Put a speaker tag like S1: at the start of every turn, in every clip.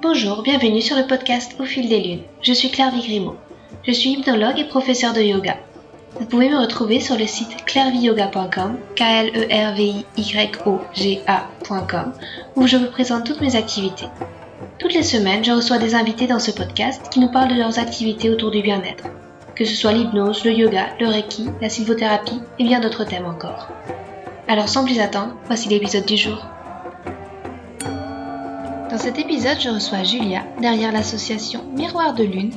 S1: Bonjour, bienvenue sur le podcast Au fil des lunes. Je suis Claire Vigrimaud. Je suis hypnologue et professeure de yoga. Vous pouvez me retrouver sur le site clairviyoga.com, KLERVYOGA.com, où je vous présente toutes mes activités. Toutes les semaines, je reçois des invités dans ce podcast qui nous parlent de leurs activités autour du bien-être, que ce soit l'hypnose, le yoga, le reiki, la sylvothérapie et bien d'autres thèmes encore. Alors sans plus attendre, voici l'épisode du jour. Dans cet épisode, je reçois Julia, derrière l'association Miroir de Lune,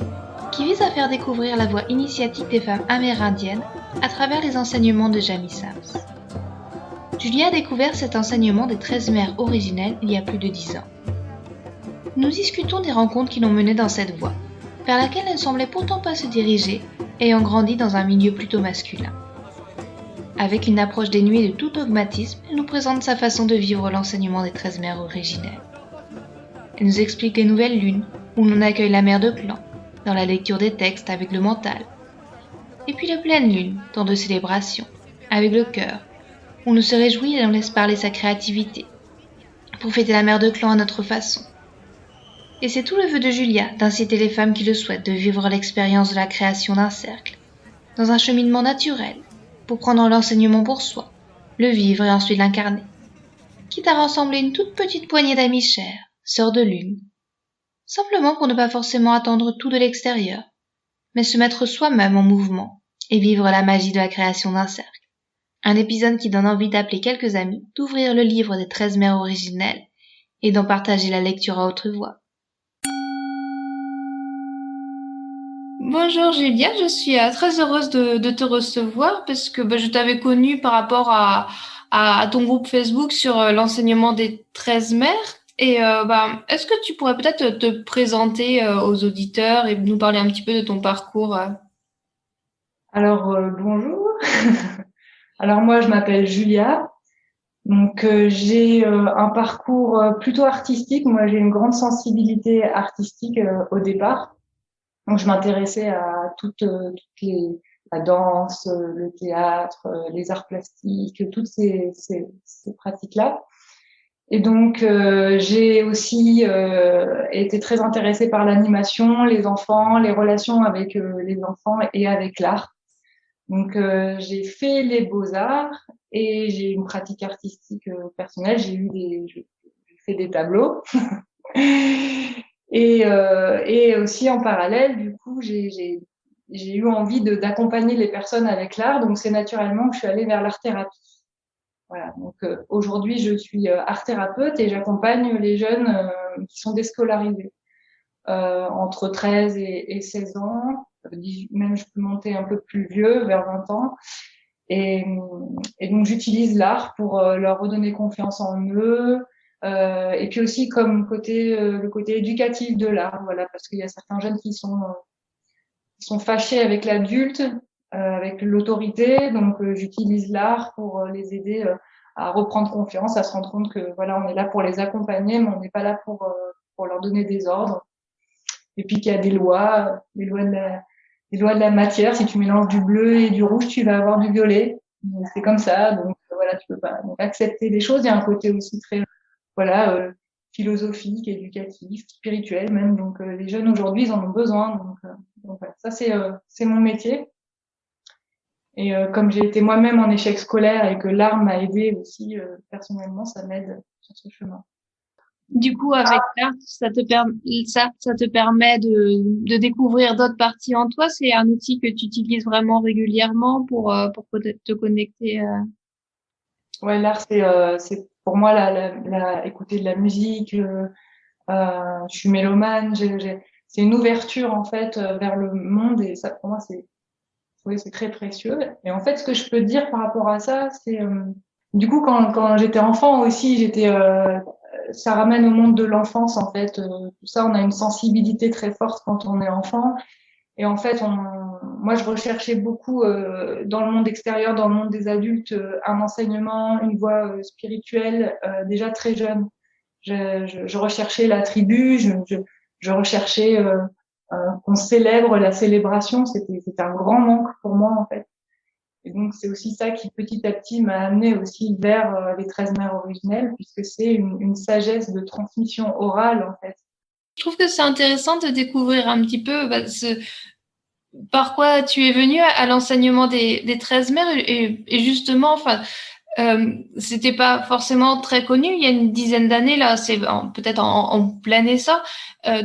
S1: qui vise à faire découvrir la voix initiatique des femmes amérindiennes à travers les enseignements de Jamie Sams. Julia a découvert cet enseignement des 13 mères originelles il y a plus de 10 ans. Nous discutons des rencontres qui l'ont menée dans cette voie, vers laquelle elle ne semblait pourtant pas se diriger, ayant grandi dans un milieu plutôt masculin. Avec une approche dénuée de tout dogmatisme, elle nous présente sa façon de vivre l'enseignement des 13 mères originelles. Elle nous explique les nouvelles lunes, où l'on accueille la mère de clan, dans la lecture des textes avec le mental. Et puis les pleines lunes, temps de célébration, avec le cœur, où on se réjouit et on laisse parler sa créativité, pour fêter la mère de clan à notre façon. Et c'est tout le vœu de Julia d'inciter les femmes qui le souhaitent de vivre l'expérience de la création d'un cercle, dans un cheminement naturel, pour prendre l'enseignement pour soi, le vivre et ensuite l'incarner. Quitte à rassembler une toute petite poignée d'amis chers, sœurs de lune, simplement pour ne pas forcément attendre tout de l'extérieur, mais se mettre soi-même en mouvement et vivre la magie de la création d'un cercle. Un épisode qui donne envie d'appeler quelques amis, d'ouvrir le livre des 13 mères originelles et d'en partager la lecture à haute voix. Bonjour Julia, je suis très heureuse de te recevoir parce que je t'avais connue par rapport à ton groupe Facebook sur l'enseignement des 13 mères. Et est-ce que tu pourrais peut-être te présenter aux auditeurs et nous parler un petit peu de ton parcours
S2: Alors, bonjour. Alors moi, je m'appelle Julia. Donc, j'ai un parcours plutôt artistique. Moi, j'ai une grande sensibilité artistique au départ. Donc, je m'intéressais à la danse, le théâtre, les arts plastiques, toutes ces pratiques-là. Et donc, j'ai aussi été très intéressée par l'animation, les enfants, les relations avec les enfants et avec l'art. Donc, j'ai fait les beaux-arts et j'ai une pratique artistique personnelle. J'ai fait des tableaux. Et aussi en parallèle, du coup, j'ai eu envie d'accompagner les personnes avec l'art. Donc, c'est naturellement que je suis allée vers l'art-thérapie. Voilà. Donc, aujourd'hui, je suis art-thérapeute et j'accompagne les jeunes qui sont déscolarisés entre 13 et 16 ans. Même je peux monter un peu plus vieux, vers 20 ans. Et donc, j'utilise l'art pour leur redonner confiance en eux. Et puis aussi comme le côté éducatif de l'art, voilà, parce qu'il y a certains jeunes qui sont fâchés avec l'adulte, avec l'autorité. Donc, j'utilise l'art pour les aider à reprendre confiance, à se rendre compte que voilà, on est là pour les accompagner, mais on n'est pas là pour leur donner des ordres. Et puis qu'il y a des lois, les lois de la matière. Si tu mélanges du bleu et du rouge, tu vas avoir du violet. C'est comme ça. Donc voilà, tu peux pas donc, accepter les choses. Il y a un côté aussi très philosophique, éducatif, spirituel même. Donc les jeunes aujourd'hui, ils en ont besoin. Donc voilà, ça c'est mon métier. Et comme j'ai été moi-même en échec scolaire et que l'art m'a aidé aussi personnellement, ça m'aide sur ce chemin.
S1: Du coup, avec l'art, ça te permet de découvrir d'autres parties en toi. C'est un outil que tu utilises vraiment régulièrement pour te connecter.
S2: Ouais, l'art c'est pour moi écouter de la musique. Je suis mélomane. C'est une ouverture en fait vers le monde et ça pour moi c'est très précieux. Et en fait, ce que je peux dire par rapport à ça, c'est du coup quand j'étais enfant aussi, ça ramène au monde de l'enfance en fait. Tout ça, on a une sensibilité très forte quand on est enfant. Et en fait, moi, je recherchais beaucoup dans le monde extérieur, dans le monde des adultes, un enseignement, une voie spirituelle déjà très jeune. Je recherchais la tribu, je recherchais qu'on célèbre la célébration. C'était un grand manque pour moi en fait. Et donc, c'est aussi ça qui, petit à petit, m'a amené aussi vers les 13 mères originelles, puisque c'est une sagesse de transmission orale, en fait.
S1: Je trouve que c'est intéressant de découvrir un petit peu par quoi tu es venu à l'enseignement des 13 mères et justement, enfin, c'était pas forcément très connu il y a une dizaine d'années là, c'est peut-être en plein essor.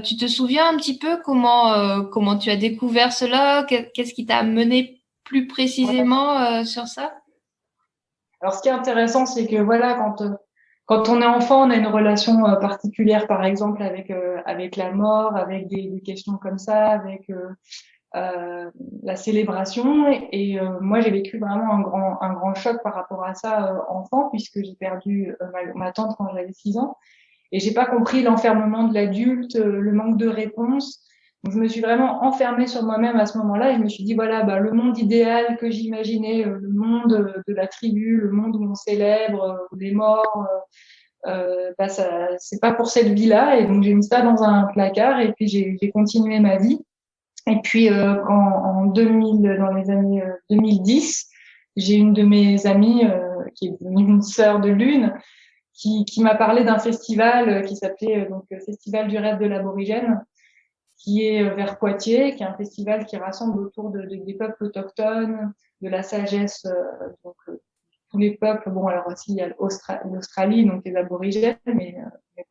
S1: Tu te souviens un petit peu comment tu as découvert cela? Qu'est-ce qui t'a mené plus précisément sur ça?
S2: Alors, ce qui est intéressant, c'est que voilà, quand on est enfant, on a une relation particulière, par exemple, avec la mort, avec des questions comme ça, avec la célébration. Moi, j'ai vécu vraiment un grand choc par rapport à ça enfant, puisque j'ai perdu ma tante quand j'avais 6 ans. Et j'ai pas compris l'enfermement de l'adulte, le manque de réponse. Donc, je me suis vraiment enfermée sur moi-même à ce moment-là et je me suis dit, voilà, bah, le monde idéal que j'imaginais, le monde de la tribu, le monde où on célèbre les morts, bah, ça, c'est pas pour cette vie-là. Et donc, j'ai mis ça dans un placard et puis j'ai continué ma vie. Et puis, en 2000, dans les années 2010, j'ai une de mes amies qui est devenue une sœur de Lune qui m'a parlé d'un festival qui s'appelait Festival du rêve de l'aborigène, qui est vers Poitiers, qui est un festival qui rassemble autour des peuples autochtones, de la sagesse, donc tous les peuples. Bon, alors aussi il y a l'Australie, donc les aborigènes, mais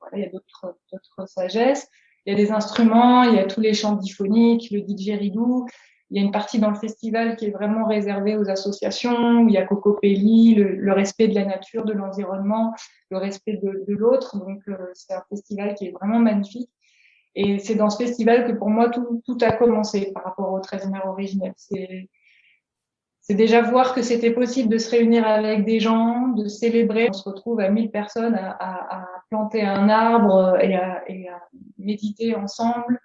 S2: voilà, il y a d'autres sagesses. Il y a des instruments, il y a tous les chants diphoniques, le didgeridoo. Il y a une partie dans le festival qui est vraiment réservée aux associations, où il y a Cocopelli, le respect de la nature, de l'environnement, le respect de l'autre. Donc, c'est un festival qui est vraiment magnifique. Et c'est dans ce festival que pour moi, tout a commencé par rapport aux 13 mères originelles. C'est déjà voir que c'était possible de se réunir avec des gens, de célébrer. On se retrouve à 1000 personnes à planter un arbre et à méditer ensemble.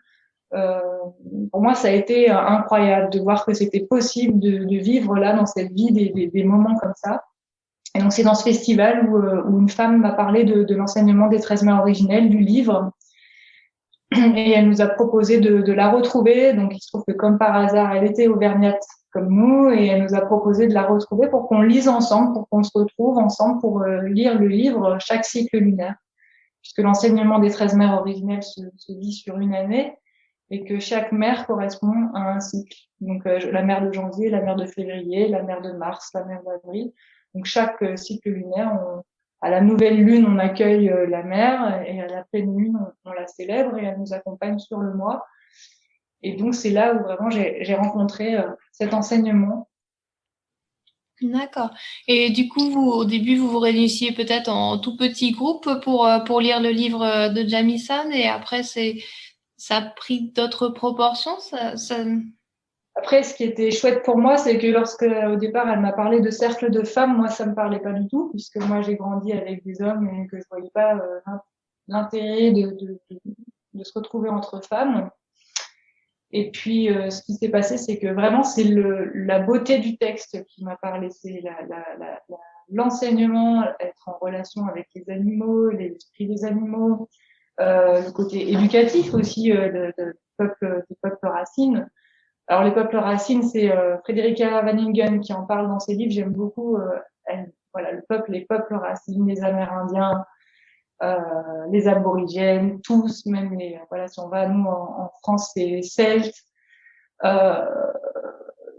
S2: Euh, pour moi, ça a été incroyable de voir que c'était possible de vivre là, dans cette vie, des moments comme ça. Et donc, c'est dans ce festival où une femme m'a parlé de l'enseignement des 13 mères originelles, du livre. Et elle nous a proposé de la retrouver. Donc, il se trouve que comme par hasard, elle était auvergnate comme nous et elle nous a proposé de la retrouver pour qu'on lise ensemble, pour qu'on se retrouve ensemble pour lire le livre chaque cycle lunaire. Puisque l'enseignement des 13 mères originelles se lit sur une année et que chaque mère correspond à un cycle. Donc, la mère de janvier, la mère de février, la mère de mars, la mère d'avril. Donc, chaque cycle lunaire, à la nouvelle lune, on accueille la mère et à la pleine lune, on la célèbre et elle nous accompagne sur le mois. Et donc, c'est là où vraiment j'ai rencontré cet enseignement.
S1: D'accord. Et du coup, au début, vous vous réunissiez peut-être en tout petit groupe pour lire le livre de Jamie-san et après, ça a pris d'autres proportions,
S2: Après, ce qui était chouette pour moi, c'est que lorsque, au départ, elle m'a parlé de cercle de femmes, moi, ça me parlait pas du tout, puisque moi, j'ai grandi avec des hommes et que je voyais pas l'intérêt de se retrouver entre femmes. Et puis, ce qui s'est passé, c'est que vraiment, c'est la beauté du texte qui m'a parlé. C'est l'enseignement, être en relation avec les animaux, l'esprit des animaux, le côté éducatif aussi des peuples racines. Alors, les peuples racines, c'est Frederica Van Ingen qui en parle dans ses livres. J'aime beaucoup voilà, les peuples racines, les Amérindiens, les aborigènes, tous, même voilà, si on va, nous, en France, c'est Celtes, euh,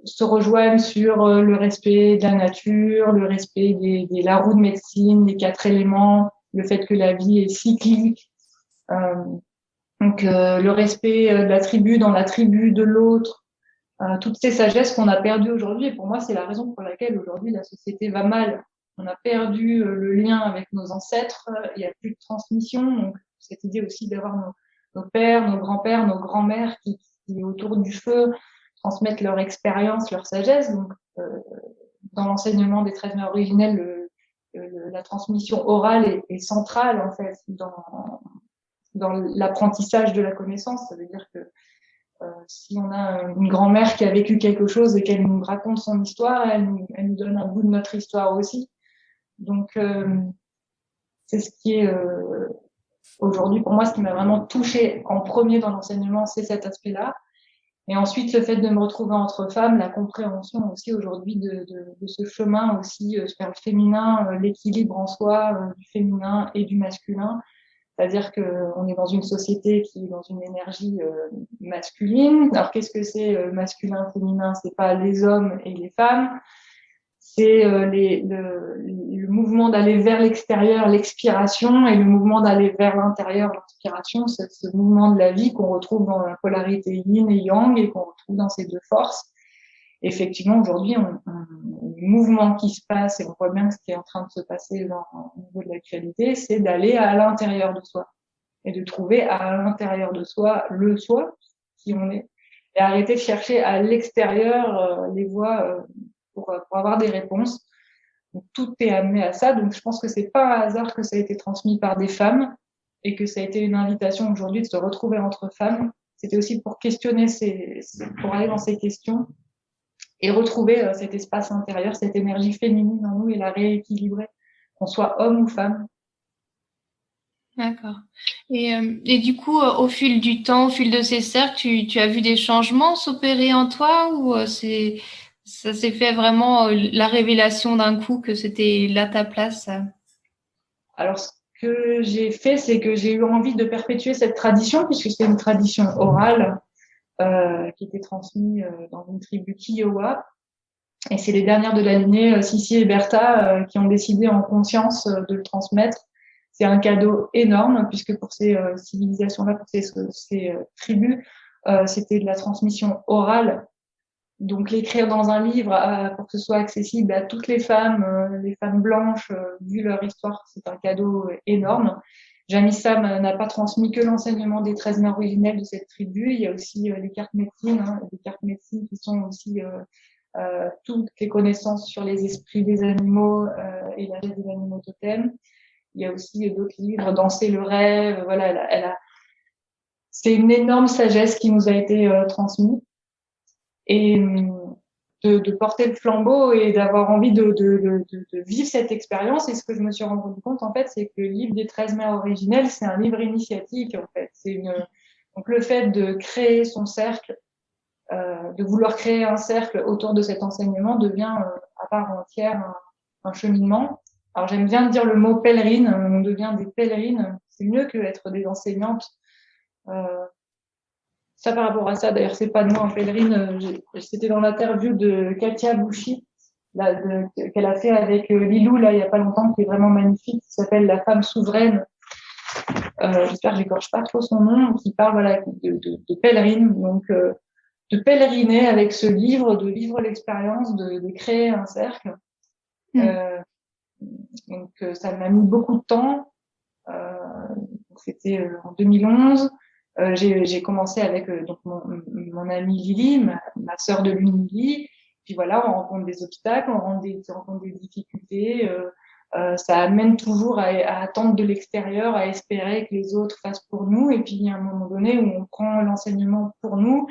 S2: se rejoignent sur le respect de la nature, le respect la roue de médecine, les 4 éléments, le fait que la vie est cyclique. Donc, le respect de la tribu dans la tribu de l'autre, toutes ces sagesses qu'on a perdues aujourd'hui. Et pour moi, c'est la raison pour laquelle aujourd'hui la société va mal. On a perdu le lien avec nos ancêtres, il n'y a plus de transmission. Donc, cette idée aussi d'avoir nos pères, nos grands-pères, nos grands-mères qui, autour du feu, transmettent leur expérience, leur sagesse. Donc, dans l'enseignement des 13 mères originelles, la transmission orale est centrale, en fait, dans l'apprentissage de la connaissance. Ça veut dire que si on a une grand-mère qui a vécu quelque chose et qu'elle nous raconte son histoire, elle nous donne un bout de notre histoire aussi. Donc, c'est ce qui est aujourd'hui, pour moi, ce qui m'a vraiment touchée en premier dans l'enseignement, c'est cet aspect-là. Et ensuite, le fait de me retrouver entre femmes, la compréhension aussi aujourd'hui de ce chemin aussi vers le féminin, l'équilibre en soi du féminin et du masculin. C'est-à-dire qu'on est dans une société qui est dans une énergie masculine. Alors, qu'est-ce que c'est masculin, féminin? C'est pas les hommes et les femmes. C'est le mouvement d'aller vers l'extérieur, l'expiration, et le mouvement d'aller vers l'intérieur, l'inspiration. C'est ce mouvement de la vie qu'on retrouve dans la polarité yin et yang et qu'on retrouve dans ces deux forces. Effectivement, aujourd'hui, on le mouvement qui se passe, et on voit bien ce qui est en train de se passer au niveau de l'actualité, c'est d'aller à l'intérieur de soi et de trouver à l'intérieur de soi le soi, qui on est, et arrêter de chercher à l'extérieur les voies pour avoir des réponses. Donc, tout est amené à ça. Donc, je pense que c'est pas un hasard que ça a été transmis par des femmes et que ça a été une invitation aujourd'hui de se retrouver entre femmes. C'était aussi pour questionner pour aller dans ces questions et retrouver cet espace intérieur, cette énergie féminine en nous et la rééquilibrer, qu'on soit homme ou femme.
S1: D'accord. Et du coup, au fil du temps, au fil de ces cercles, tu as vu des changements s'opérer en toi ou ça s'est fait vraiment la révélation d'un coup que c'était là ta place?
S2: Alors, ce que j'ai fait, c'est que j'ai eu envie de perpétuer cette tradition, puisque c'est une tradition orale qui était transmise dans une tribu Kiowa. Et c'est les dernières de la lignée, Sissi et Bertha, qui ont décidé en conscience de le transmettre. C'est un cadeau énorme, puisque pour ces civilisations-là, pour ces tribus, c'était de la transmission orale. Donc l'écrire dans un livre pour que ce soit accessible à toutes les femmes blanches, vu leur histoire, c'est un cadeau énorme. Jamissam n'a pas transmis que l'enseignement des 13 mères originelles de cette tribu. Il y a aussi les cartes médecines, les cartes médecines qui sont aussi toutes les connaissances sur les esprits des animaux et la vie des animaux totems. Il y a aussi d'autres livres, Danser le rêve. Voilà, c'est une énorme sagesse qui nous a été transmise. Et de porter le flambeau et d'avoir envie de vivre cette expérience. Et ce que je me suis rendu compte, en fait, c'est que le livre des 13 mères originelles, c'est un livre initiatique, en fait. Donc, le fait de créer son cercle, de vouloir créer un cercle autour de cet enseignement devient à part entière un cheminement. Alors, j'aime bien dire le mot pèlerine. On devient des pèlerines. C'est mieux que être des enseignantes. Ça, par rapport à ça, d'ailleurs, c'est pas nous en pèlerine. C'était dans l'interview de Katia Bouchi, qu'elle a fait avec Lilou, là, il y a pas longtemps, qui est vraiment magnifique, qui s'appelle La femme souveraine. J'espère que j'écorche pas trop son nom, qui parle, voilà, de pèlerine. Donc, de pèleriner avec ce livre, de vivre l'expérience, de créer un cercle. Donc, ça m'a mis beaucoup de temps. C'était en 2011. J'ai commencé avec donc mon amie Lily, ma sœur de lune Lily. Puis voilà, on rencontre des obstacles, on rencontre des difficultés. Ça amène toujours à attendre de l'extérieur, à espérer que les autres fassent pour nous. Et puis il y a un moment donné où on prend l'enseignement pour nous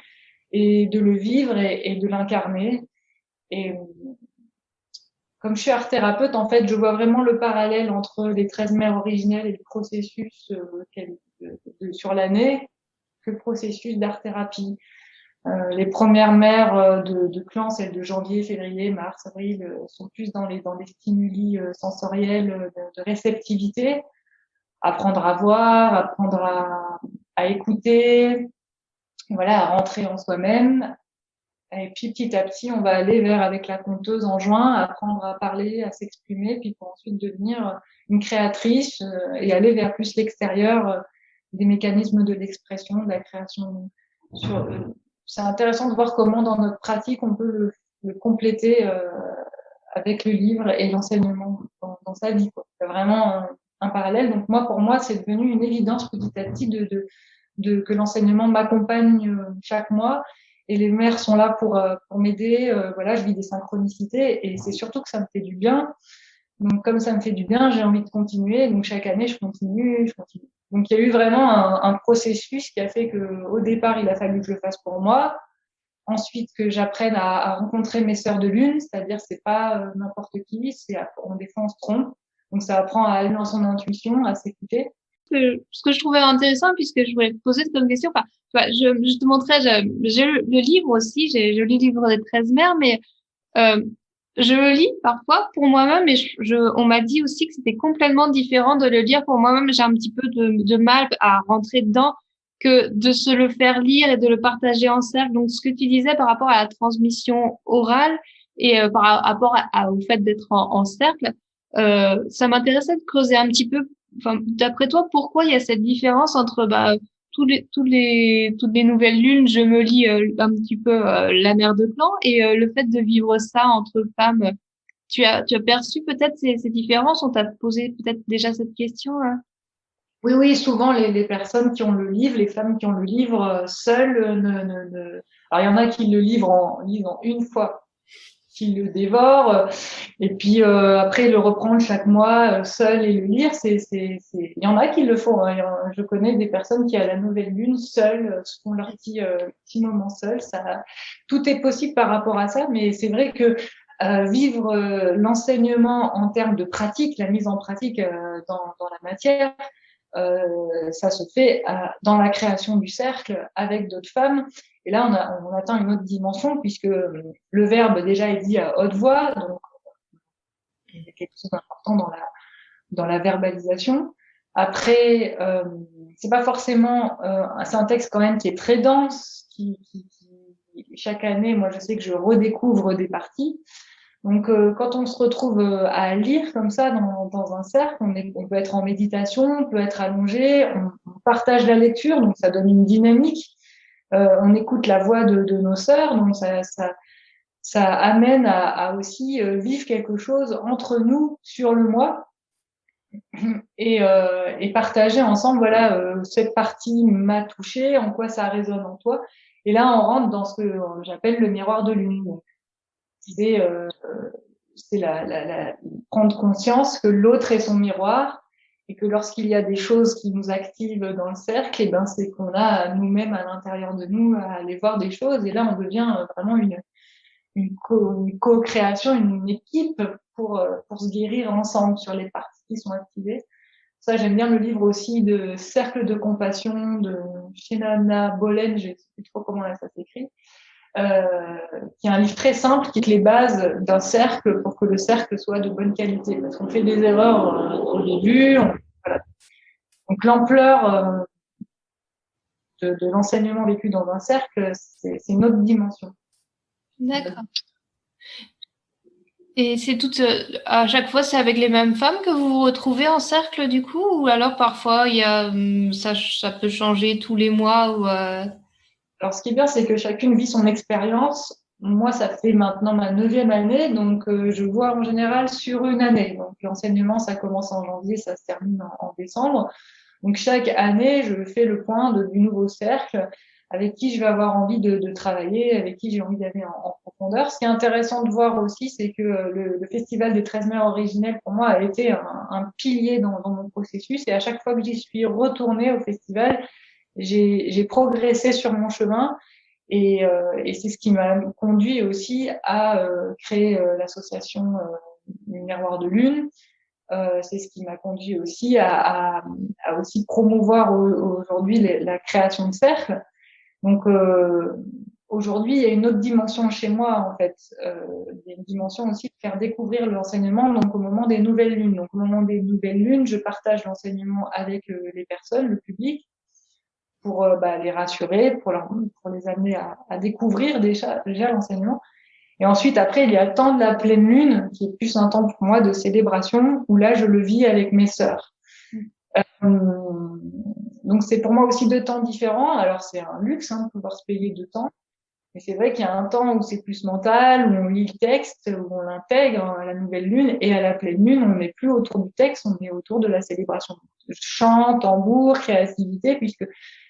S2: et de le vivre et de l'incarner. Et comme je suis art thérapeute, en fait, je vois vraiment le parallèle entre les 13 mères originelles et le processus sur l'année, que le processus d'art thérapie. Les premières mères de clan, celles de janvier, février, mars, avril, sont plus dans les stimuli sensoriels de réceptivité, apprendre à voir, apprendre à écouter, voilà, à rentrer en soi-même. Et puis petit à petit, on va aller avec la conteuse en juin, apprendre à parler, à s'exprimer, puis pour ensuite devenir une créatrice et aller vers plus l'extérieur des mécanismes de l'expression, de la création. C'est intéressant de voir comment dans notre pratique on peut le compléter avec le livre et l'enseignement dans sa vie, quoi. C'est vraiment un parallèle. Donc pour moi, c'est devenu une évidence petit à petit que l'enseignement m'accompagne chaque mois. Et les mères sont là pour m'aider. Voilà, je vis des synchronicités et c'est surtout que ça me fait du bien. Donc, comme ça me fait du bien, j'ai envie de continuer. Donc, chaque année, je continue. Donc, il y a eu vraiment un processus qui a fait que, au départ, il a fallu que je le fasse pour moi. Ensuite, que j'apprenne à rencontrer mes sœurs de lune, c'est-à-dire c'est pas n'importe qui. Des fois, on se trompe. Donc, ça apprend à aller dans son intuition, à s'écouter.
S1: Ce que je trouvais intéressant, puisque je voulais te poser comme question, enfin, tu vois, je te montrais, j'ai le livre aussi, j'ai lu le livre des 13 mères, mais Je le lis parfois pour moi-même, mais on m'a dit aussi que c'était complètement différent de le lire pour moi-même. J'ai un petit peu de mal à rentrer dedans que de se le faire lire et de le partager en cercle. Donc, ce que tu disais par rapport à la transmission orale et par rapport au fait d'être en cercle, ça m'intéressait de creuser un petit peu. Enfin, d'après toi, pourquoi il y a cette différence entre toutes les nouvelles lunes, je me lis un petit peu la mère de clan et le fait de vivre ça entre femmes. Tu as perçu peut-être ces différences? On t'a posé peut-être déjà cette question, hein?
S2: Oui, oui, souvent les personnes qui ont le livre, les femmes qui ont le livre seules Alors il y en a qui le lisent en une fois, qui le dévorent, et puis après le reprendre chaque mois seul et le lire. Il y en a qui le font, hein. Je connais des personnes qui à la nouvelle lune seules se font leur petit moment seul. Ça, tout est possible par rapport à ça, mais c'est vrai que vivre l'enseignement en termes de pratique, la mise en pratique dans la matière, ça se fait dans la création du cercle avec d'autres femmes. Et là, on atteint une autre dimension puisque le verbe déjà est dit à haute voix, donc il y a quelque chose d'important dans la verbalisation. Après, c'est pas forcément, c'est un texte quand même qui est très dense, chaque année, moi je sais que je redécouvre des parties. Donc, quand on se retrouve à lire comme ça dans un cercle, on peut être en méditation, on peut être allongé, on partage la lecture, donc ça donne une dynamique. On écoute la voix de nos sœurs, donc ça amène à aussi vivre quelque chose entre nous sur le moi et partager ensemble, voilà, cette partie m'a touché, en quoi ça résonne en toi. Et là, on rentre dans ce que j'appelle le miroir de l'une. Donc, c'est prendre conscience que l'autre est son miroir et que lorsqu'il y a des choses qui nous activent dans le cercle, et ben c'est qu'on a nous-mêmes à l'intérieur de nous à aller voir des choses. Et là, on devient vraiment une co-création, une équipe pour se guérir ensemble sur les parties qui sont activées. Ça, j'aime bien le livre aussi de Cercle de compassion de Shinana Bolen, je ne sais plus trop comment là ça s'écrit, qui est un livre très simple qui est les bases d'un cercle pour que le cercle soit de bonne qualité. Parce qu'on fait des erreurs au début. Voilà. Donc l'ampleur de l'enseignement vécu dans un cercle, c'est une autre dimension.
S1: D'accord. Et c'est à chaque fois, c'est avec les mêmes femmes que vous vous retrouvez en cercle du coup, ou alors parfois ça peut changer tous les mois ou
S2: Alors, ce qui est bien, c'est que chacune vit son expérience. Moi, ça fait maintenant ma 9e année, donc je vois en général sur une année. Donc, l'enseignement, ça commence en janvier, ça se termine en décembre. Donc, chaque année, je fais le point du nouveau cercle avec qui je vais avoir envie de travailler, avec qui j'ai envie d'aller en profondeur. Ce qui est intéressant de voir aussi, c'est que le Festival des 13 mères originelles, pour moi, a été un pilier dans mon processus. Et à chaque fois que j'y suis retournée au festival, j'ai progressé sur mon chemin et c'est ce qui m'a conduit aussi à créer l'association Miroir de Lune. C'est ce qui m'a conduit aussi à aussi promouvoir aujourd'hui la création de cercles. Donc aujourd'hui, il y a une autre dimension chez moi en fait. Il y a une dimension aussi de faire découvrir l'enseignement. Donc au moment des nouvelles lunes, donc au moment des nouvelles lunes, je partage l'enseignement avec les personnes, le public, pour les rassurer, pour les amener à découvrir déjà l'enseignement. Et ensuite, après, il y a le temps de la pleine lune, qui est plus un temps pour moi de célébration, où là, je le vis avec mes sœurs. Donc, c'est pour moi aussi 2 temps différents. Alors, c'est un luxe de pouvoir se payer 2 temps. Mais c'est vrai qu'il y a un temps où c'est plus mental, où on lit le texte, où on l'intègre à la nouvelle lune, et à la pleine lune, on n'est plus autour du texte, on est autour de la célébration. Chant, tambour, créativité, puisque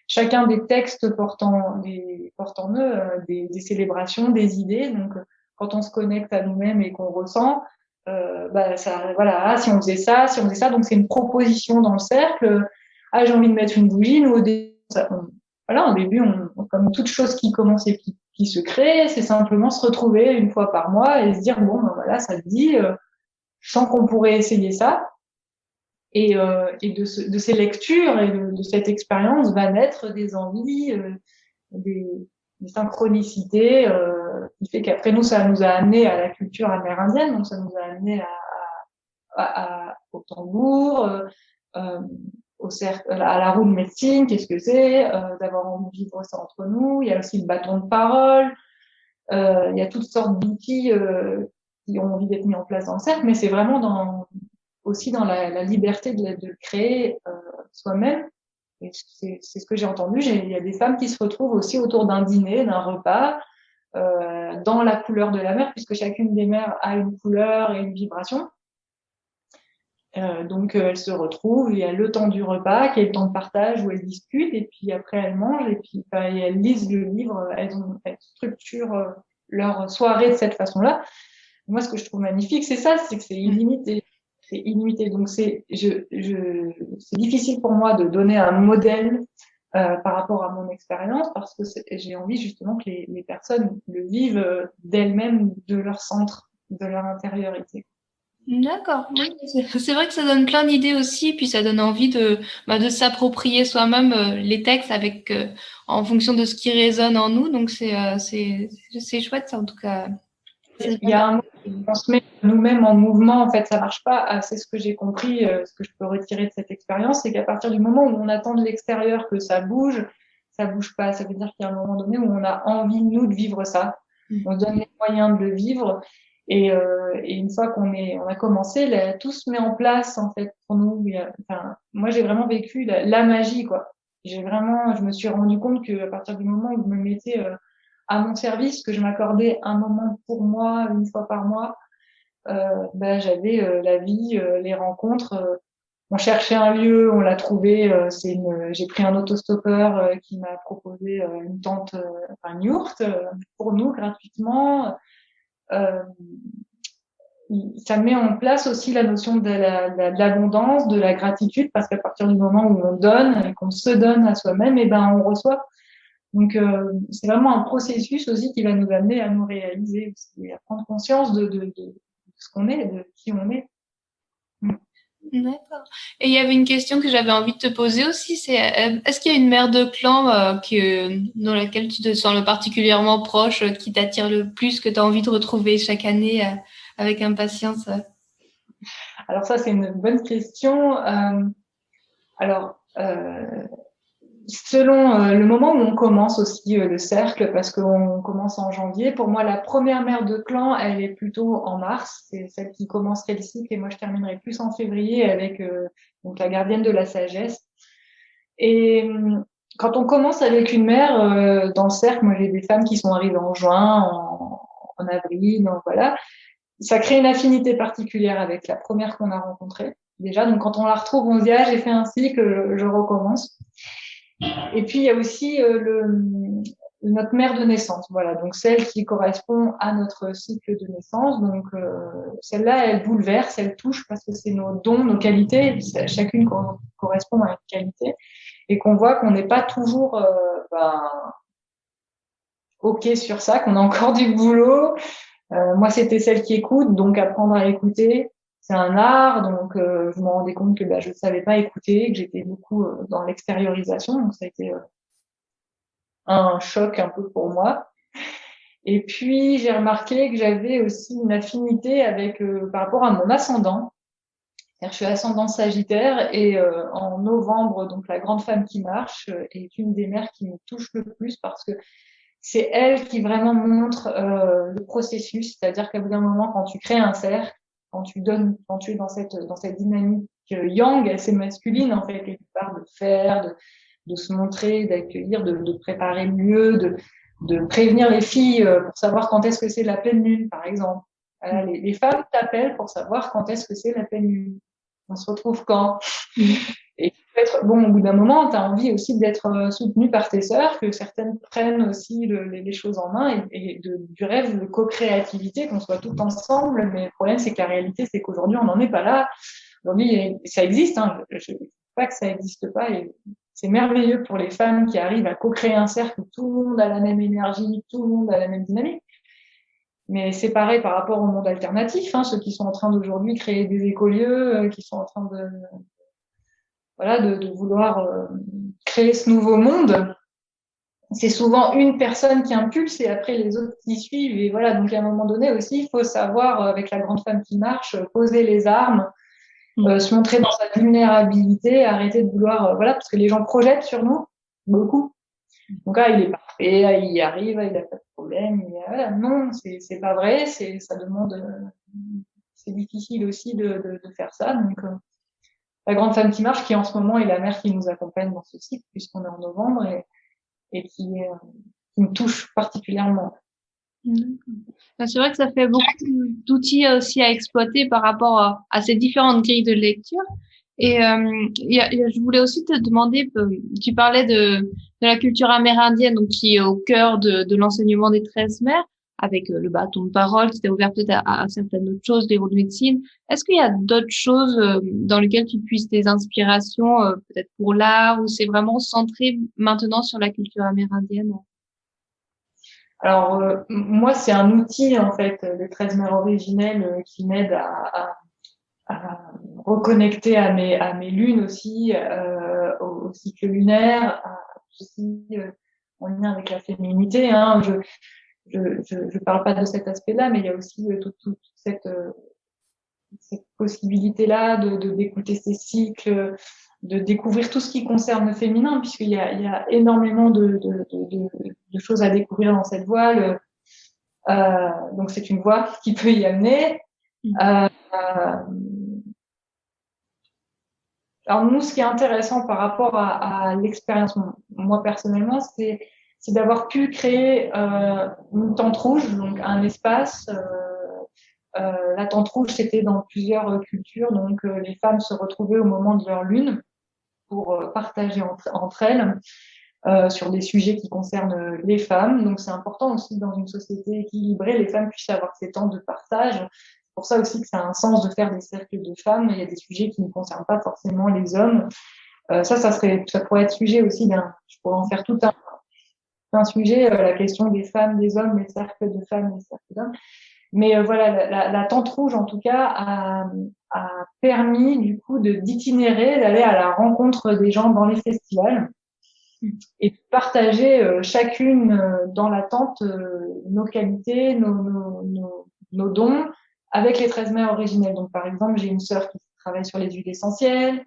S2: chacun des textes porte en eux des célébrations, des idées. Donc, quand on se connecte à nous-mêmes et qu'on ressent, ça, voilà, si on faisait ça, si on faisait ça, donc c'est une proposition dans le cercle. Ah, j'ai envie de mettre une bougie. Nous, au début, comme toute chose qui commence et qui se crée, c'est simplement se retrouver une fois par mois et se dire bon, ben voilà, ça te dit, je sens qu'on pourrait essayer ça. Et de ces lectures et de cette expérience va naître des envies, une synchronicité qui fait qu'après nous, ça nous a amené à la culture amérindienne, donc ça nous a amené au tambour, euh, au cercle, à la roue de médecine, qu'est-ce que c'est, d'avoir envie de vivre ça entre nous. Il y a aussi le bâton de parole. Il y a toutes sortes d'outils qui ont envie d'être mis en place dans le cercle, mais c'est vraiment aussi dans la liberté de le créer soi-même. Et c'est ce que j'ai entendu. Il y a des femmes qui se retrouvent aussi autour d'un dîner, d'un repas, dans la couleur de la mer, puisque chacune des mers a une couleur et une vibration. Donc elles se retrouvent, il y a le temps du repas, qui est le temps de partage où elles discutent, et puis après elles mangent, et puis et elles lisent le livre, elles structurent leur soirée de cette façon-là. Moi, ce que je trouve magnifique, c'est ça, c'est que c'est illimité. C'est illimité. Donc c'est difficile pour moi de donner un modèle par rapport à mon expérience, parce que j'ai envie justement que les personnes le vivent d'elles-mêmes, de leur centre, de leur intériorité.
S1: D'accord, oui, c'est vrai que ça donne plein d'idées aussi, puis ça donne envie de s'approprier soi-même les textes avec en fonction de ce qui résonne en nous. Donc c'est chouette ça en tout cas.
S2: Il y a un moment, on se met nous-mêmes en mouvement, en fait, ça marche pas. C'est ce que j'ai compris, ce que je peux retirer de cette expérience, c'est qu'à partir du moment où on attend de l'extérieur que ça bouge pas. Ça veut dire qu'il y a un moment donné où on a envie, nous, de vivre ça. On se donne les moyens de le vivre. Et une fois qu'on a commencé, tout se met en place, en fait, pour nous. Moi, j'ai vraiment vécu la magie, quoi. Je me suis rendu compte qu'à partir du moment où je me mettais à mon service, que je m'accordais un moment pour moi, une fois par mois, j'avais la vie, les rencontres. On cherchait un lieu, on l'a trouvé. J'ai pris un autostoppeur qui m'a proposé une tente, une yourte pour nous gratuitement. Ça met en place aussi la notion de l'abondance, de la gratitude, parce qu'à partir du moment où on donne et qu'on se donne à soi-même, et ben on reçoit. Donc c'est vraiment un processus aussi qui va nous amener à nous réaliser aussi, à prendre conscience de ce qu'on est, de qui on est.
S1: D'accord. Et il y avait une question que j'avais envie de te poser aussi, c'est est-ce qu'il y a une mère de clan dans laquelle tu te sens particulièrement proche, qui t'attire le plus, que tu as envie de retrouver chaque année avec impatience?
S2: Alors ça, c'est une bonne question. Selon le moment où on commence aussi le cercle, parce qu'on commence en janvier, pour moi, la première mère de clan, elle est plutôt en mars. C'est celle qui commencerait le cycle, et moi, je terminerai plus en février avec donc la gardienne de la sagesse. Et quand on commence avec une mère dans le cercle, moi, j'ai des femmes qui sont arrivées en juin, en avril, donc voilà. Ça crée une affinité particulière avec la première qu'on a rencontrée. Déjà, donc quand on la retrouve, on se dit, ah, j'ai fait un cycle, je recommence. Et puis, il y a aussi notre mère de naissance, voilà, donc celle qui correspond à notre cycle de naissance. Donc, celle-là, elle bouleverse, elle touche, parce que c'est nos dons, nos qualités. Chacune correspond à une qualité. Et qu'on voit qu'on n'est pas toujours OK sur ça, qu'on a encore du boulot. Moi, c'était celle qui écoute, donc apprendre à écouter, c'est un art. Donc, je me rendais compte que je ne savais pas écouter, que j'étais beaucoup dans l'extériorisation. Donc, ça a été un choc un peu pour moi. Et puis, j'ai remarqué que j'avais aussi une affinité par rapport à mon ascendant. Je suis ascendant Sagittaire, et en novembre, donc la grande femme qui marche est une des mères qui me touche le plus, parce que c'est elle qui vraiment montre le processus. C'est-à-dire qu'à bout d'un moment, quand tu crées un cercle, quand tu donnes, quand tu es dans cette dynamique yang, assez masculine en fait, quelque part, de faire, de se montrer, d'accueillir, de préparer mieux, de prévenir les filles pour savoir quand est-ce que c'est la pleine lune, par exemple. Voilà, les femmes t'appellent pour savoir quand est-ce que c'est la pleine lune. On se retrouve quand? Et au bout d'un moment, tu as envie aussi d'être soutenue par tes sœurs, que certaines prennent aussi les choses en main, et du rêve de co-créativité, qu'on soit toutes ensemble. Mais le problème, c'est que la réalité, c'est qu'aujourd'hui, on n'en est pas là. Aujourd'hui, ça existe, hein. Je ne dis pas que ça n'existe pas. Et c'est merveilleux pour les femmes qui arrivent à co-créer un cercle où tout le monde a la même énergie, tout le monde a la même dynamique. Mais c'est pareil par rapport au monde alternatif, hein, ceux qui sont en train d'aujourd'hui créer des écolieux, qui sont en train de vouloir créer ce nouveau monde. c'est souvent une personne qui impulse et après les autres qui suivent. Et voilà, donc à un moment donné aussi, il faut savoir, avec la grande femme qui marche, poser les armes, se montrer dans sa vulnérabilité, arrêter de vouloir, voilà, parce que les gens projettent sur nous beaucoup. Donc il est parfait, il y arrive, il a pas de problème. Voilà, non, c'est pas vrai, ça demande, c'est difficile aussi de faire ça. Donc la grande femme qui marche, qui en ce moment est la mère qui nous accompagne dans ce cycle, puisqu'on est en novembre et qui me touche particulièrement.
S1: C'est vrai que ça fait beaucoup d'outils aussi à exploiter par rapport à ces différentes grilles de lecture. Et je voulais aussi te demander, tu parlais de la culture amérindienne, donc qui est au cœur de l'enseignement des 13 mères, avec le bâton de parole, qui t'est ouvert peut-être à certaines autres choses, les de médecine. Est-ce qu'il y a d'autres choses dans lesquelles tu puisses tes inspirations, peut-être pour l'art, ou c'est vraiment centré maintenant sur la culture amérindienne?
S2: Alors, moi, c'est un outil, en fait, les 13 mères originelles qui m'aide à reconnecter à mes lunes aussi, au cycle lunaire, aussi en lien avec la féminité. Hein. Je parle pas de cet aspect-là, mais il y a aussi toute cette possibilité-là d'écouter ces cycles, de découvrir tout ce qui concerne le féminin, puisqu'il y a énormément de choses à découvrir dans cette voie. Donc c'est une voie qui peut y amener. Alors nous, ce qui est intéressant par rapport à l'expérience, moi personnellement, c'est d'avoir pu créer une tente rouge, donc un espace. La tente rouge, c'était dans plusieurs cultures, donc les femmes se retrouvaient au moment de leur lune pour partager entre elles sur des sujets qui concernent les femmes. Donc c'est important aussi dans une société équilibrée, les femmes puissent avoir ces temps de partage. C'est pour ça aussi que ça a un sens de faire des cercles de femmes. Il y a des sujets qui ne concernent pas forcément les hommes. Ça pourrait être sujet aussi je pourrais en faire tout un sujet, la question des femmes, des hommes, les cercles de femmes, les cercles d'hommes. Mais voilà, la tente rouge, en tout cas, a permis, du coup, d'itinérer, d'aller à la rencontre des gens dans les festivals et de partager chacune dans la tente nos qualités, nos dons avec les 13 mères originelles. Donc, par exemple, j'ai une sœur qui travaille sur les huiles essentielles,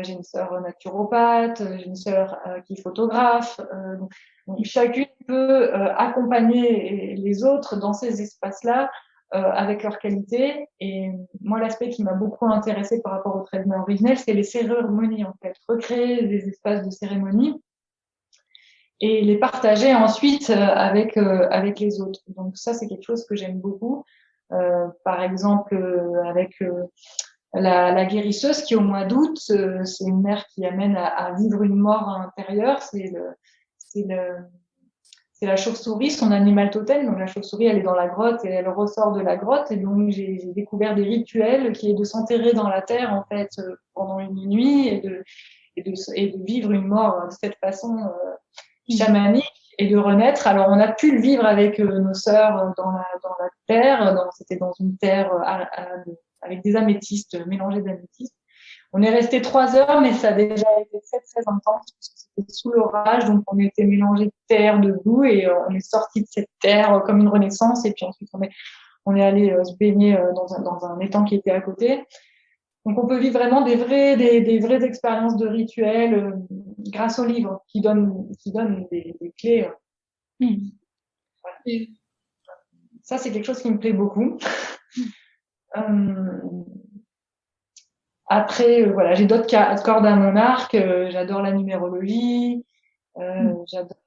S2: j'ai une sœur naturopathe, j'ai une sœur qui est photographe. Donc chacune peut accompagner les autres dans ces espaces-là avec leurs qualités. Et moi, l'aspect qui m'a beaucoup intéressée par rapport au traitement originel, c'est les cérémonies, en fait. Recréer des espaces de cérémonie et les partager ensuite avec les autres. Donc ça, c'est quelque chose que j'aime beaucoup. Par exemple, avec la guérisseuse qui, au mois d'août, c'est une mère qui amène à vivre une mort intérieure. C'est la chauve-souris, son animal totem. Donc la chauve-souris, elle est dans la grotte et elle ressort de la grotte. Et donc j'ai découvert des rituels qui est de s'enterrer dans la terre en fait pendant une nuit et de vivre une mort de cette façon chamanique et de renaître. Alors on a pu le vivre avec nos sœurs dans la terre. C'était dans une terre avec des améthystes, mélangés d'améthystes. On est resté 3 heures, mais ça a déjà été très, très intense parce que c'était sous l'orage. Donc, on était mélangé de terre, de boue et on est sorti de cette terre comme une renaissance. Et puis ensuite, on est allé se baigner dans un étang qui était à côté. Donc, on peut vivre vraiment des vraies expériences de rituels grâce au livre qui donne des clés. Voilà. Ça, c'est quelque chose qui me plaît beaucoup. Après, voilà, j'ai d'autres cordes à mon arc. J'adore la numérologie. J'adore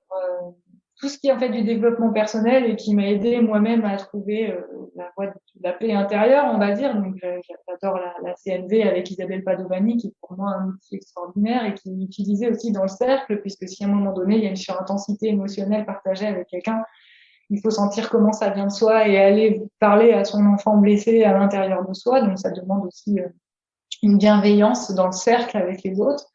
S2: tout ce qui est en fait du développement personnel et qui m'a aidé moi-même à trouver la voie de la paix intérieure, on va dire. Donc, j'adore la CNV avec Isabelle Padovani, qui est pour moi un outil extraordinaire et qui est utilisé aussi dans le cercle, puisque si à un moment donné, il y a une surintensité émotionnelle partagée avec quelqu'un, il faut sentir comment ça vient de soi et aller parler à son enfant blessé à l'intérieur de soi. Donc, ça demande aussi une bienveillance dans le cercle avec les autres.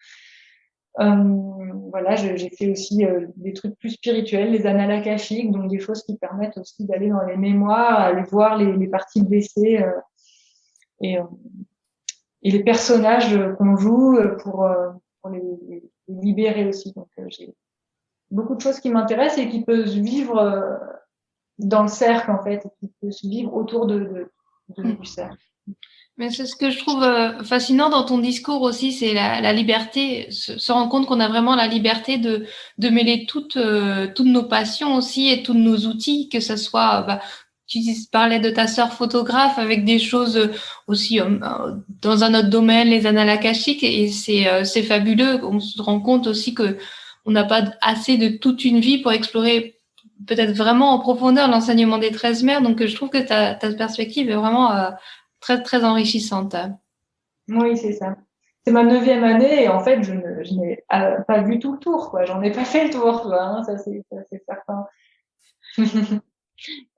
S2: Voilà, j'ai fait aussi des trucs plus spirituels, les annales akashiques, donc des choses qui permettent aussi d'aller dans les mémoires, aller voir les parties blessées et les personnages qu'on joue pour les libérer aussi. Donc beaucoup de choses qui m'intéressent et qui peuvent se vivre dans le cercle, en fait, et qui peuvent se vivre autour du cercle.
S1: Mais c'est ce que je trouve fascinant dans ton discours aussi, c'est la liberté, se rendre compte qu'on a vraiment la liberté de mêler toutes nos passions aussi et tous nos outils, que ce soit, tu parlais de ta sœur photographe avec des choses aussi dans un autre domaine, les annales akashiques, et c'est fabuleux. On se rend compte aussi que on n'a pas assez de toute une vie pour explorer peut-être vraiment en profondeur l'enseignement des 13 mers. Donc je trouve que ta perspective est vraiment très, très enrichissante.
S2: Oui, c'est ça. C'est ma 9e année et en fait, je n'ai pas vu tout le tour, quoi. J'en ai pas fait le tour, quoi, hein, ça c'est certain.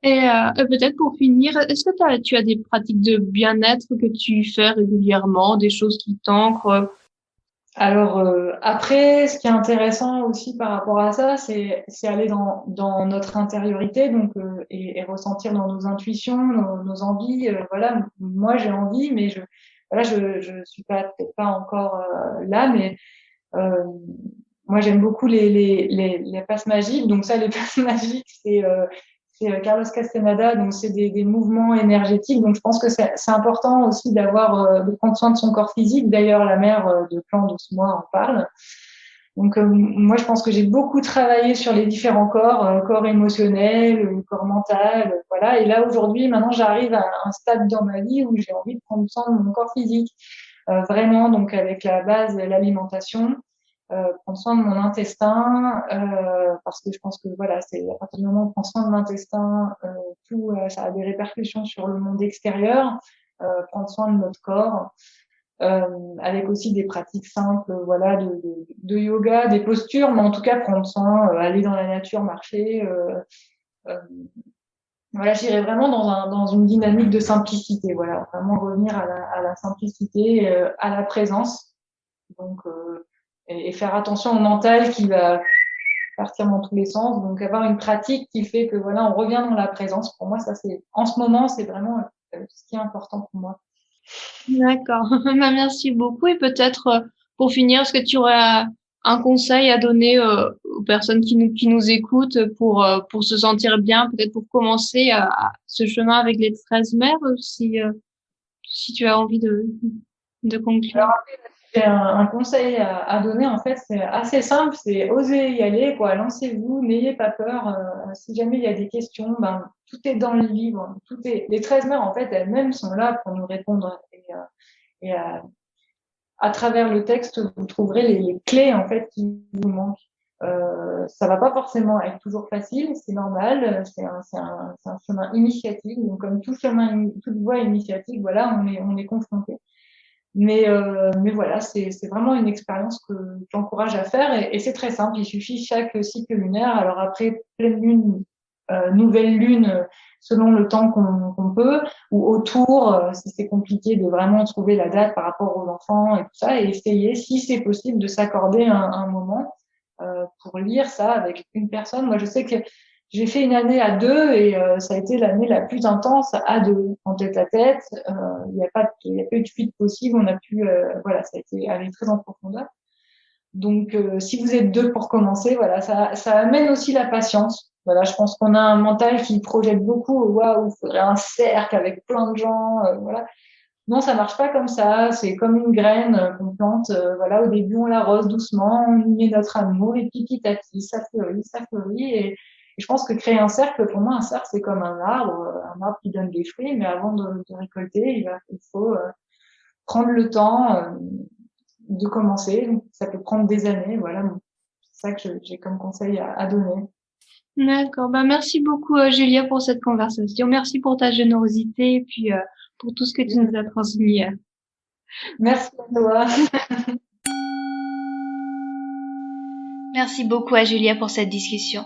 S1: Et peut-être pour finir, est-ce que tu as des pratiques de bien-être que tu fais régulièrement, des choses qui t'ancrent?
S2: Alors après, ce qui est intéressant aussi par rapport à ça, c'est aller dans notre intériorité, donc et ressentir dans nos intuitions, nos envies. Voilà, moi j'ai envie, mais je suis peut-être pas encore là, mais euh, moi j'aime beaucoup les passes magiques. Donc ça, les passes magiques, c'est Carlos Castaneda, donc c'est des mouvements énergétiques. Donc je pense que c'est important aussi de prendre soin de son corps physique. D'ailleurs, la mère de Plan Doucement en parle. Donc moi, je pense que j'ai beaucoup travaillé sur les différents corps, corps émotionnel, corps mental, voilà. Et là aujourd'hui, maintenant, j'arrive à un stade dans ma vie où j'ai envie de prendre soin de mon corps physique, vraiment. Donc avec la base, l'alimentation. Prendre soin de mon intestin, parce que je pense que voilà, c'est à partir du moment où on prend soin de l'intestin, ça a des répercussions sur le monde extérieur. Prendre soin de notre corps, avec aussi des pratiques simples, voilà, de yoga, des postures, mais en tout cas prendre soin, aller dans la nature, marcher. Euh, voilà, j'irais vraiment dans une dynamique de simplicité, voilà, vraiment revenir à la simplicité, à la présence. Donc et faire attention au mental qui va partir dans tous les sens. Donc avoir une pratique qui fait que voilà, on revient dans la présence. Pour moi, ça c'est en ce moment, c'est vraiment ce qui est important pour moi.
S1: D'accord. Merci beaucoup. Et peut-être pour finir, est-ce que tu aurais un conseil à donner aux personnes qui nous écoutent pour se sentir bien, peut-être pour commencer ce chemin avec les 13 mers, si tu as envie de conclure.
S2: Alors après, j'ai un conseil à donner, en fait, c'est assez simple, c'est oser y aller, quoi. Lancez-vous, n'ayez pas peur. Si jamais il y a des questions, ben, tout est dans le livre. Les 13 mères, en fait, elles-mêmes sont là pour nous répondre. Et à travers le texte, vous trouverez les clés, en fait, qui vous manquent. Ça va pas forcément être toujours facile, c'est normal, c'est un chemin initiatique. Donc, comme tout chemin, toute voie initiatique, voilà, on est confronté. Mais voilà, c'est vraiment une expérience que j'encourage à faire et c'est très simple. Il suffit chaque cycle lunaire. Alors après, pleine lune, nouvelle lune, selon le temps qu'on peut, ou autour, si c'est compliqué de vraiment trouver la date par rapport aux enfants et tout ça, et essayer, si c'est possible, de s'accorder un moment pour lire ça avec une personne. Moi, je sais que j'ai fait une année à deux et ça a été l'année la plus intense à deux, en tête à tête. Il n'y a pas eu de fuite possible. On a pu, voilà, ça a été aller très en profondeur. Donc, si vous êtes deux pour commencer, voilà, ça amène aussi la patience. Voilà, je pense qu'on a un mental qui projette beaucoup. Waouh, il faudrait un cercle avec plein de gens. Voilà. Non, ça marche pas comme ça. C'est comme une graine qu'on plante. Voilà, au début, on l'arrose doucement, on y met notre amour, et puis petit à petit, ça fleurit, ça fleurit. Et je pense que créer un cercle, pour moi, un cercle, c'est comme un arbre qui donne des fruits, mais avant de récolter, il faut prendre le temps de commencer. Donc, ça peut prendre des années. Voilà, c'est ça que j'ai comme conseil à donner.
S1: D'accord. Ben, merci beaucoup, Julia, pour cette conversation. Merci pour ta générosité et puis pour tout ce que tu nous as transmis.
S2: Merci à toi.
S1: Merci beaucoup à Julia pour cette discussion.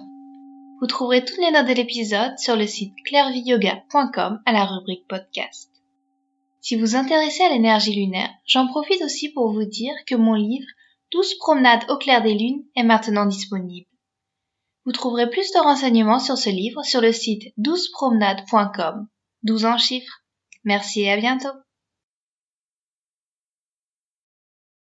S1: Vous trouverez toutes les notes de l'épisode sur le site clairviyoga.com à la rubrique podcast. Si vous vous intéressez à l'énergie lunaire, j'en profite aussi pour vous dire que mon livre 12 promenades au clair des lunes est maintenant disponible. Vous trouverez plus de renseignements sur ce livre sur le site 12promenades.com, 12 en chiffres. Merci et à bientôt.